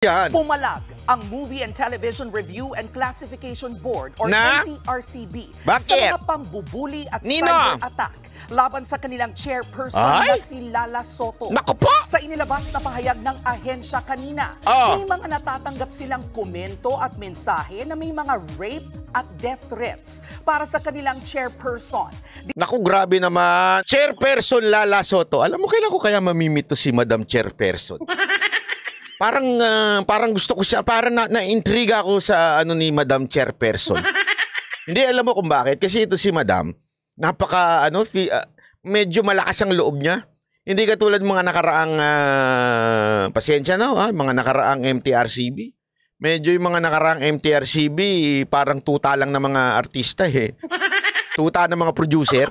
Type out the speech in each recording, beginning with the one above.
Yan. Pumalag ang Movie and Television Review and Classification Board or Na? MTRCB Bakit? sa mga pambubuli at Nino? cyber-attack laban sa kanilang chairperson Ay? na si Lala Soto. Naku po! Sa inilabas na pahayag ng ahensya kanina, Oh. may mga natatanggap silang komento at mensahe na may mga rape at death threats para sa kanilang chairperson. Naku, grabe naman. Chairperson Lala Soto. Alam mo, kailan ko kaya mamimito si Madam Chairperson? Parang gusto ko siya, parang na-intriga ako sa ano ni Madam Chairperson. Hindi, alam mo kung bakit. Kasi ito si Madam, medyo malakas ang loob niya. Hindi katulad mga nakaraang, pasensya na, mga nakaraang MTRCB. Medyo yung mga nakaraang MTRCB, parang tuta lang ng mga artista eh. Tuta ng mga producer.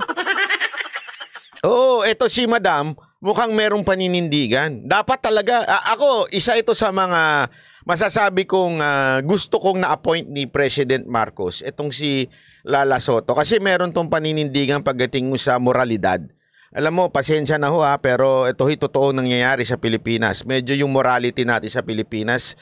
Oo, ito si Madam, mukhang merong paninindigan. Dapat talaga, ako, isa ito sa mga masasabi kong gusto kong na-appoint ni President Marcos, itong si Lala Soto. Kasi meron tong paninindigan pagdating mo sa moralidad. Alam mo, pasensya na ho pero ito totoo nangyayari sa Pilipinas. Medyo yung morality natin sa Pilipinas,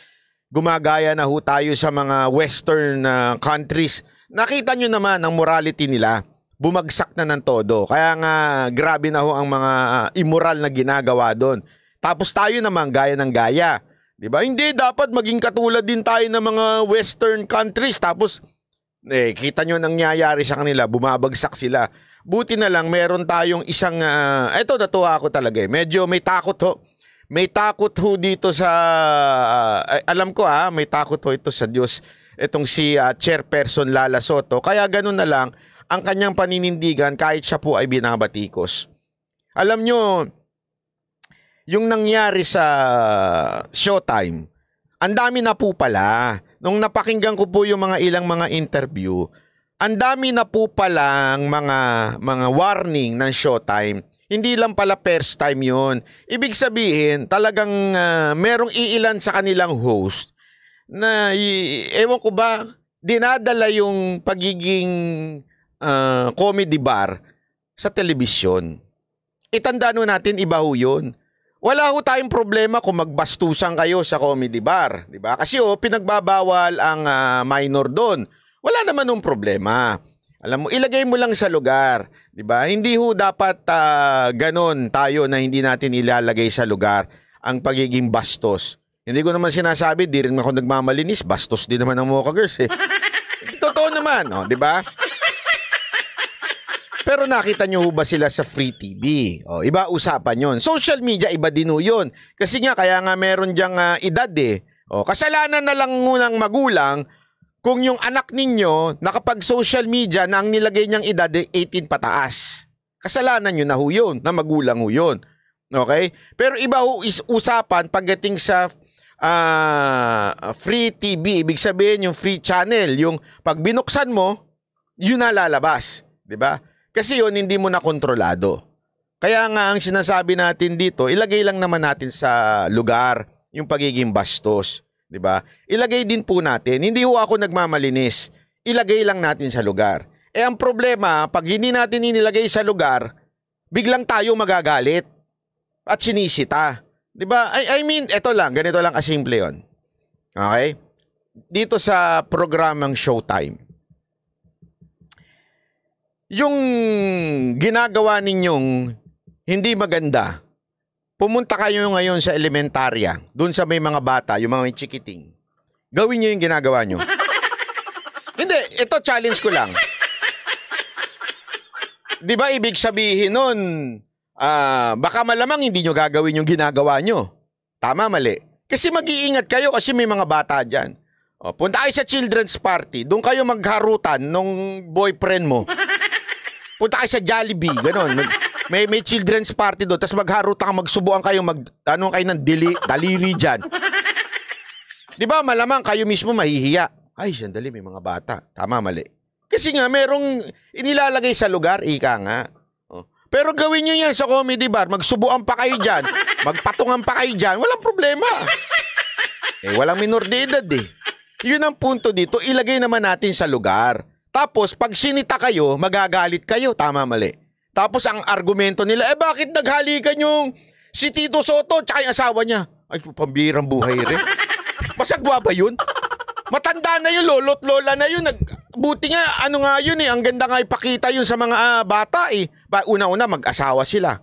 gumagaya na ho tayo sa mga western countries. Nakita nyo naman ang morality nila. Bumagsak na ng todo. Kaya nga, grabe na ho ang mga immoral na ginagawa doon. Tapos tayo naman, gaya ng gaya. Diba? Hindi, dapat maging katulad din tayo ng mga western countries. Tapos, kita nyo nangyayari sa kanila, bumabagsak sila. Buti na lang, meron tayong isang, eto, natuwa ako talaga eh. Medyo may takot ho. May takot ho dito sa, alam ko may takot ho ito sa Diyos. Itong si Chairperson Lala Soto. Kaya ganun na lang, ang kanyang paninindigan kahit siya po ay binabatikos. Alam nyo, yung nangyari sa Showtime, ang dami na po pala. Nung napakinggan ko po yung ilang mga interview, ang dami na po palang mga warning ng Showtime. Hindi lang pala first time yun. Ibig sabihin, talagang merong iilan sa kanilang host na, ewan ko ba, dinadala yung pagiging comedy bar sa telebisyon. Itandaan natin, iba ho yun. Wala ho tayong problema kung magbastusan kayo sa comedy bar, di ba? Kasi pinagbabawal ang minor doon. Wala naman ng problema. Alam mo, ilagay mo lang sa lugar, di ba? Hindi ho dapat ganon tayo na hindi natin ilalagay sa lugar ang pagiging bastos. Hindi ko naman sinasabi, di rin ako nagmamalinis, bastos din naman ang Mocha Girls eh. Totoo naman, di ba? Pero nakita nyo ba sila sa Free TV? Iba usapan yon. Social media, iba din yun. Kasi nga, kaya nga meron dyang edad eh. Kasalanan na lang munang magulang kung yung anak ninyo nakapag-social media na ang nilagay niyang edad 18 pataas. Kasalanan nyo na ho yun, na magulang ho yun. Okay? Pero iba ho usapan pagdating sa Free TV. Ibig sabihin yung free channel. Yung pag binuksan mo, yun na lalabas. Diba? Kasi yun, hindi mo na kontrolado. Kaya nga, ang sinasabi natin dito, ilagay lang naman natin sa lugar yung pagiging bastos. Diba? Ilagay din po natin. Hindi ho ako nagmamalinis. Ilagay lang natin sa lugar. Ang problema, pag hindi natin inilagay sa lugar, biglang tayo magagalit at sinisita. Diba? I mean, eto lang, ganito lang kasimple yun. Okay? Dito sa programang Showtime, yung ginagawa ninyong hindi maganda, pumunta kayo ngayon sa elementarya, dun sa may mga bata, yung mga may chikiting. Gawin nyo yung ginagawa nyo. Hindi, ito challenge ko lang. Di ba ibig sabihin nun, baka malamang hindi nyo gagawin yung ginagawa nyo. Tama, mali. Kasi mag-iingat kayo kasi may mga bata dyan. Punta kayo sa children's party, doon kayo magharutan nung boyfriend mo. Punta kayo sa Jollibee, gano'n. May children's party doon, tapos magharutan, magsubuan kayo, kayo ng daliri dyan. Di ba, malamang kayo mismo mahihiya. Ay, sandali, may mga bata. Tama, mali. Kasi nga, merong inilalagay sa lugar, ika nga. Pero gawin nyo yan sa comedy bar, magsubuan pa kayo dyan, magpatungan pa kayo dyan, walang problema. Walang minor de edad eh. Yun ang punto dito, ilagay naman natin sa lugar. Tapos, pag sinita kayo, magagalit kayo. Tama, mali. Tapos, ang argumento nila, bakit naghalikan yung si Tito Soto tsaka yung asawa niya? Ay, pambirang buhay rin. Masagwa ba yun? Matanda na yun, lolo't lola na yun. Buti nga, ano nga yun ang ganda nga ipakita yun sa mga bata Una-una, mag-asawa sila.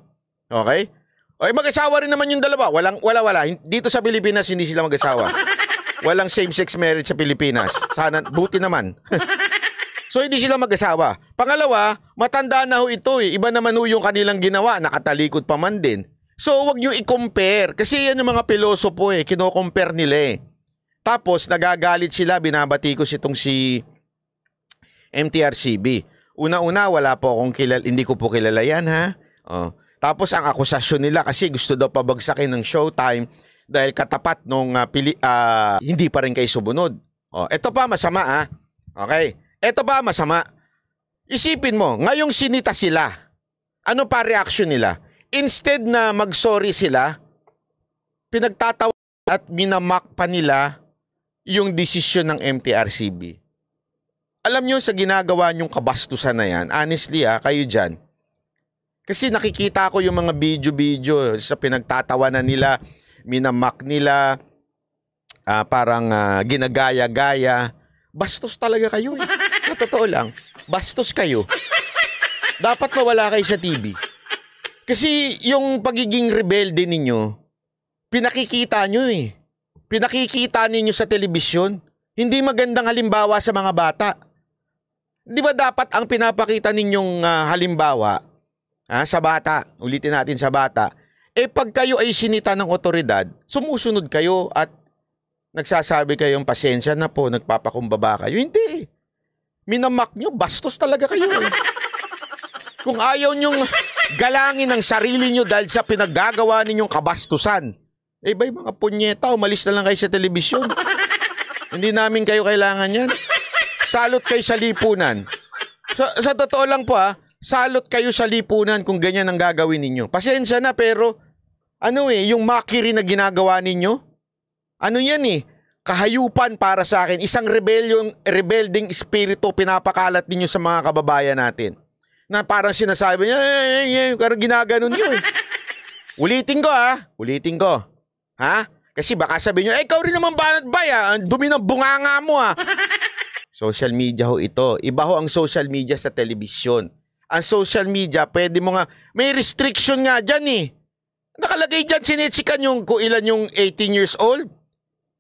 Okay? Okay, mag-asawa rin naman yung dalawa. Wala. Dito sa Pilipinas, hindi sila mag-asawa. Walang same-sex marriage sa Pilipinas. Sana, buti naman. So, hindi sila mag-asawa. Pangalawa, matanda na ho ito Iba naman ho yung kanilang ginawa. Nakatalikod pa man din. So, wag nyo i-compare. Kasi yan yung mga pilosopo kino-compare nila Tapos, nagagalit sila. Binabatikos itong si MTRCB. Una-una, wala po akong hindi ko po kilala yan, ha? Tapos, ang akusasyon nila kasi gusto daw pabagsakin ng Showtime dahil katapat nung hindi pa rin kayo subunod. Ito pa masama, Okay? Ito pa masama. Isipin mo, ngayong sinita sila, ano pa reaction nila? Instead na mag-sorry sila, pinagtatawa at minamak pa nila yung desisyon ng MTRCB. Alam nyo, sa ginagawa nyong kabastusan na yan, honestly kayo dyan, kasi nakikita ko yung mga video-video sa pinagtatawanan nila, minamak nila, parang ginagaya-gaya. Bastos talaga kayo Na totoo lang, bastos kayo. Dapat mawala kayo sa TV. Kasi yung pagiging rebelde ninyo, pinakikita nyo Pinakikita ninyo sa telebisyon. Hindi magandang halimbawa sa mga bata. Di ba dapat ang pinapakita ninyong halimbawa sa bata, ulitin natin sa bata, pag kayo ay sinita ng otoridad, sumusunod kayo at nagsasabi kayong pasensya na po, nagpapakumbaba kayo. Hindi. Minamak nyo, bastos talaga kayo Kung ayaw nyong galangin ang sarili nyo dahil sa pinaggagawa ninyong kabastusan, ba yung mga punyeta, umalis na lang kayo sa telebisyon. Hindi namin kayo kailangan yan. Salot kayo sa lipunan. Sa totoo lang po salot kayo sa lipunan kung ganyan ang gagawin ninyo. Pasensya na pero, yung mockery na ginagawa ninyo, ano yan kahayupan para sa akin. Isang rebelding espiritu pinapakalat ninyo sa mga kababayan natin. Na parang sinasabi niya, parang ginaganon nyo Ulitin ko. Ha? Kasi baka sabihin nyo, ikaw rin naman banat bay ang dumi ng bunganga mo Social media ho ito. Iba ho ang social media sa telebisyon. Ang social media, pwede mo nga, may restriction nga dyan Nakalagay dyan, sinetsikan yung kung ilan yung 18 years old.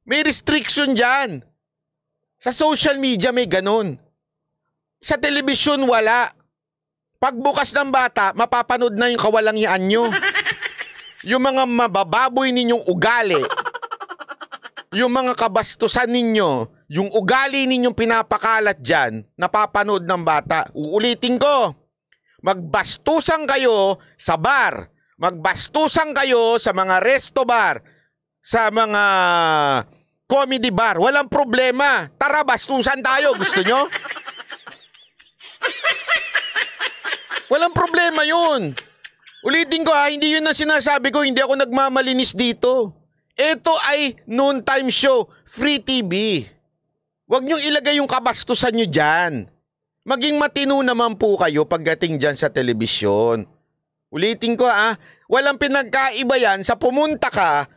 May restriction dyan. Sa social media may ganun. Sa telebisyon wala. Pagbukas ng bata, mapapanood na yung kawalangyaan nyo. Yung mga mabababoy ninyong ugali, yung mga kabastusan ninyo, yung ugali ninyong pinapakalat dyan, napapanood ng bata. Uulitin ko, magbastusan kayo sa bar, magbastusan kayo sa mga resto bar, sa mga comedy bar, walang problema. Tara, bastusan tayo. Gusto nyo? Walang problema yun. Ulitin ko hindi yun ang sinasabi ko, hindi ako nagmamalinis dito. Ito ay noontime show, free TV. Huwag niyong ilagay yung kabastusan niyo dyan. Maging matino naman po kayo pagdating dyan sa telebisyon. Ulitin ko walang pinagkaiba yan sa pumunta ka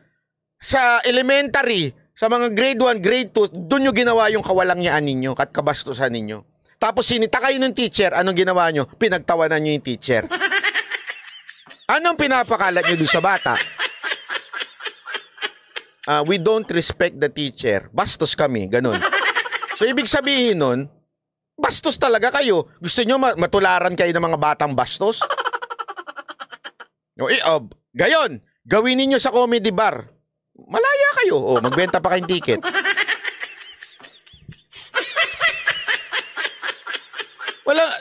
sa elementary, sa mga grade 1, grade 2, doon nyo ginawa yung kawalangyaan ninyo at kabastusan ninyo. Tapos sinita kayo ng teacher, anong ginawa nyo? Pinagtawanan nyo yung teacher. Anong pinapakalat nyo doon sa bata? We don't respect the teacher. Bastos kami, ganun. So ibig sabihin nun, bastos talaga kayo. Gusto nyo matularan kayo ng mga batang bastos? Gayon, gawin ninyo sa comedy bar. Malaya kayo. Magbenta pa kayong ticket.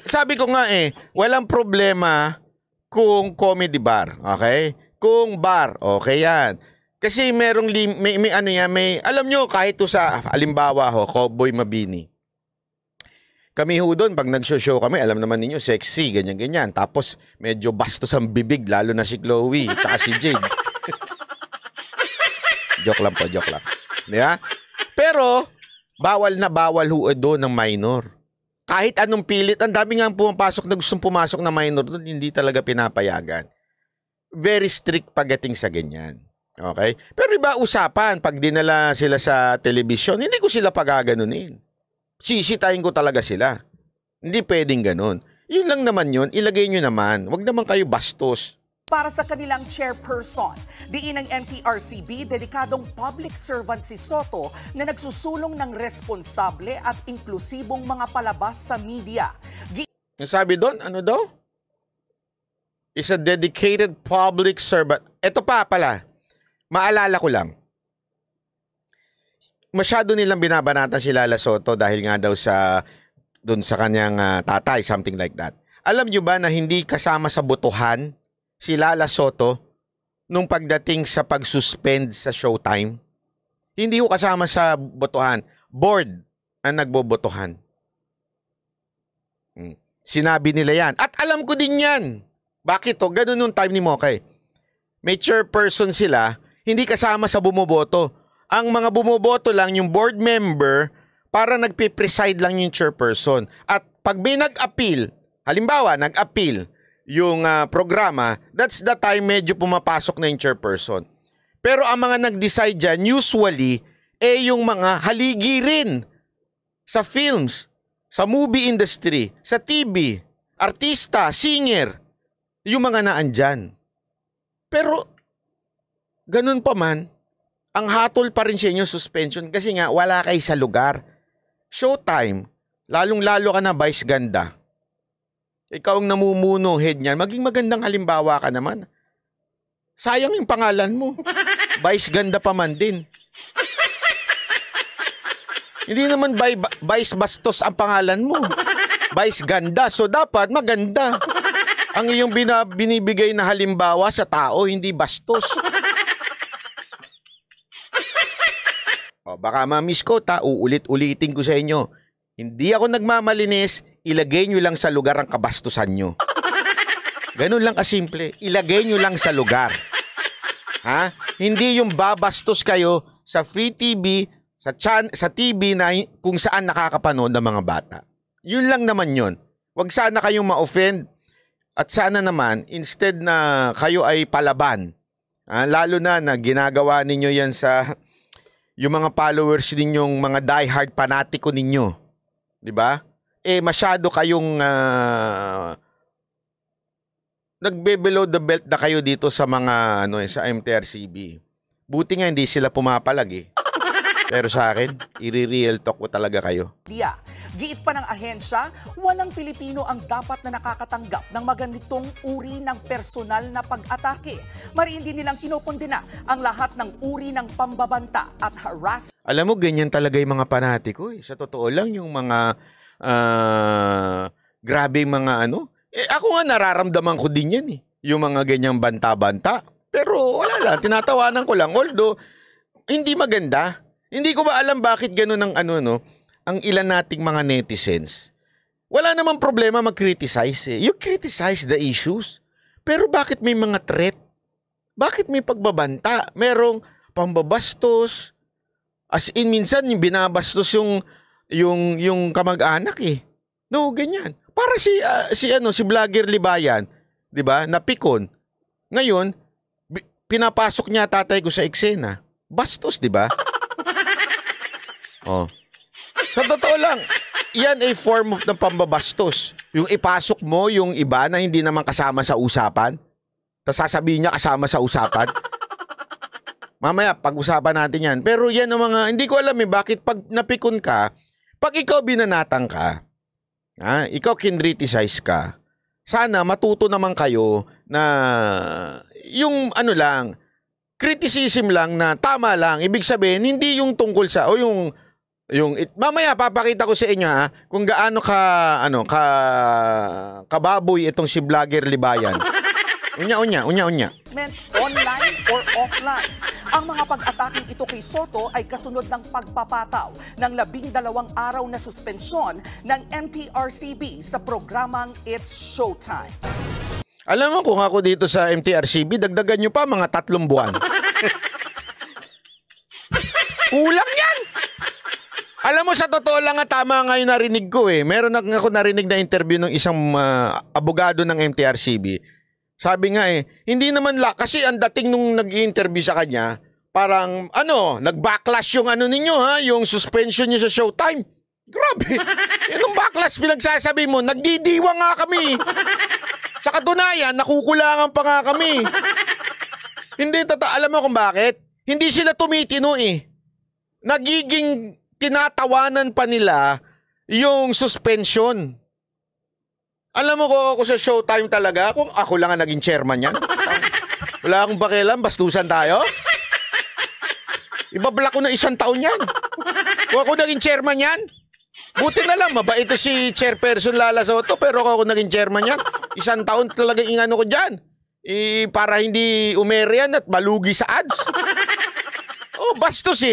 Sabi ko nga walang problema kung comedy bar, okay? Kung bar, okay yan. Kasi merong may alam nyo kahit to sa halimbawa Cowboy Mabini. Kami ho doon pag nag-show kami, alam naman ninyo sexy, ganyan. Tapos medyo bastos ang bibig lalo na si Chloe, tsaka si Jade. Joke lang. Yeah? Pero bawal na bawal ho doon ng minor. Kahit anong pilit, ang dami nga pumapasok na gustong pumasok na minor doon, hindi talaga pinapayagan. Very strict pagdating sa ganyan. Okay? Pero iba usapan, pag dinala sila sa telebisyon, hindi ko sila pagaganunin. Sisitahin ko talaga sila. Hindi pwedeng ganun. Yun lang naman yun, ilagay nyo naman. Huwag naman kayo bastos. Para sa kanilang chairperson, diin ng MTRCB, dedikadong public servant si Soto na nagsusulong ng responsable at inklusibong mga palabas sa media. Sabi doon, ano daw? Is a dedicated public servant. Ito pa pala, maalala ko lang. Masyado nilang binabanatan si Lala Soto dahil nga daw doon sa kanyang tatay, something like that. Alam nyo ba na hindi kasama sa botohan si Lala Soto nung pagdating sa pag-suspend sa Showtime? Hindi ko kasama sa botohan. Board ang nagbobotohan. Sinabi nila yan. At alam ko din yan. Bakit to? Ganun nung time ni Mokay. May chairperson sila, hindi kasama sa bumoboto. Ang mga bumoboto lang yung board member para nagpipreside lang yung chairperson. At pag may nag-appeal, halimbawa nag-appeal yung programa, that's the time medyo pumapasok na yung chairperson. Pero ang mga nag-decide dyan, usually, yung mga haligi rin sa films, sa movie industry, sa TV, artista, singer, yung mga naandyan. Pero, ganun pa man, ang hatol pa rin sa inyo suspension kasi nga wala kayo sa lugar. Showtime, lalong-lalo ka na vice ganda. Ikaw ang namumuno head niyan, maging magandang halimbawa ka naman. Sayang yung pangalan mo. Vice ganda pa man din. Hindi naman vice bastos ang pangalan mo. Vice ganda, so dapat maganda. Ang iyong binibigay na halimbawa sa tao, hindi bastos. O, baka ma-miss ko, uulit-ulitin ko sa inyo. Hindi ako nagmamalinis, ilagay nyo lang sa lugar ang kabastusan nyo. Ganun lang kasimple. Ilagay nyo lang sa lugar. Ha? Hindi yung babastos kayo sa free TV, sa TV na kung saan nakakapanood ng mga bata. Yun lang naman yun. Huwag sana kayong ma-offend. At sana naman, instead na kayo ay palaban, lalo na ginagawa ninyo yan sa yung mga followers ninyong mga diehard panatiko ninyo. Diba? Masyado kayong nagbe-below the belt na kayo dito sa mga sa MTRCB. Buti nga hindi sila pumapalag Pero sa akin, i-real talk ko talaga kayo. Giit pa ng ahensya, walang Pilipino ang dapat na nakakatanggap ng maganitong uri ng personal na pag-atake. Mariin din nilang kinokondena ang lahat ng uri ng pambabanta at harass. Alam mo, ganyan talaga yung mga panatiko. Sa totoo lang, yung mga grabe mga ako nga nararamdaman ko din yan yung mga ganyang banta-banta. Pero wala lang, tinatawanan ko lang. Although, hindi maganda. Hindi ko ba alam bakit gano'n ang ang ilan nating mga netizens. Wala namang problema mag-criticize You criticize the issues. Pero bakit may mga threat? Bakit may pagbabanta? Merong pambabastos. As in, minsan yung binabastos yung kamag-anak No, ganyan. Para si Vlogger Libayan, 'di ba? Napikon. Ngayon, pinapasok niya tatay ko sa eksena. Bastos, 'di ba? Oh. Sa totoo lang, yan ay form of ng pambabastos. Yung ipasok mo yung iba na hindi naman kasama sa usapan. Tapos sasabihin niya kasama sa usapan. Mamaya, pag-usapan natin yan. Pero yan ang mga, hindi ko alam bakit pag napikon ka, pag ikaw binanatang ka, ikaw kinriticize ka, sana matuto naman kayo na yung criticism lang na tama lang. Ibig sabihin, hindi yung tungkol sa, mamaya papakita ko sa inyo kung gaano kababoy itong si Vlogger Libayan. Unya. Online or offline. Ang mga pag-ataking ito kay Soto ay kasunod ng pagpapataw ng 12 araw na suspensyon ng MTRCB sa programang It's Showtime. Alam mo kung ako dito sa MTRCB, dagdagan nyo pa mga 3 buwan. Kulang yan! Alam mo, sa totoo lang tama nga yung narinig ko Meron ako narinig na interview ng isang abogado ng MTRCB. Sabi nga hindi naman kasi ang dating nung nag-i-interview sa kanya, parang nag-backlash yung ninyo yung suspension nyo sa Showtime. Grabe. Yung backlash pinagsasabi mo, nagdidiwa nga kami. Sa katunayan, nakukulangan pa nga kami. Hindi alam mo kung bakit? Hindi sila tumitino Nagiging tinatawanan pa nila yung suspension. Alam mo ko sa Showtime talaga, kung ako lang ang naging chairman yan. Wala akong pakialam, bastusan tayo. Ibablock ko na 1 taon yan. Kung ako naging chairman yan, buti na lang, mabait si Chairperson Lala Soto, pero kung ako naging chairman yan, 1 taon talaga ingano ko dyan. Para hindi umere yan at malugi sa ads. Bastos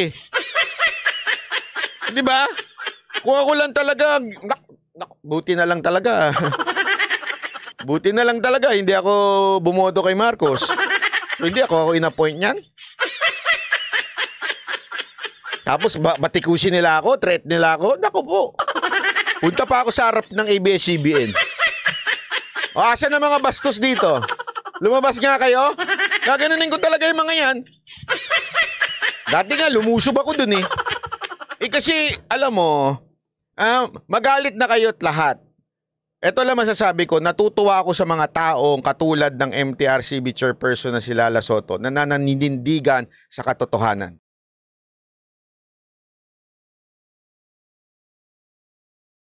Diba? Kung ako lang talaga, buti na lang talaga. Buti na lang talaga, hindi ako bumoto kay Marcos. Hindi ako in-appoint niyan. Tapos batikusin nila ako, threat nila ako. Naku po. Punta pa ako sa harap ng ABS-CBN. Asan na mga bastos dito? Lumabas nga kayo? Gaganunin ko talaga yung mga yan. Dati nga, lumusob ako dun kasi, alam mo, magalit na kayo't lahat. Ito lang masasabi ko, natutuwa ako sa mga taong katulad ng MTRCB chairperson na si Lala Soto na nananindigan sa katotohanan.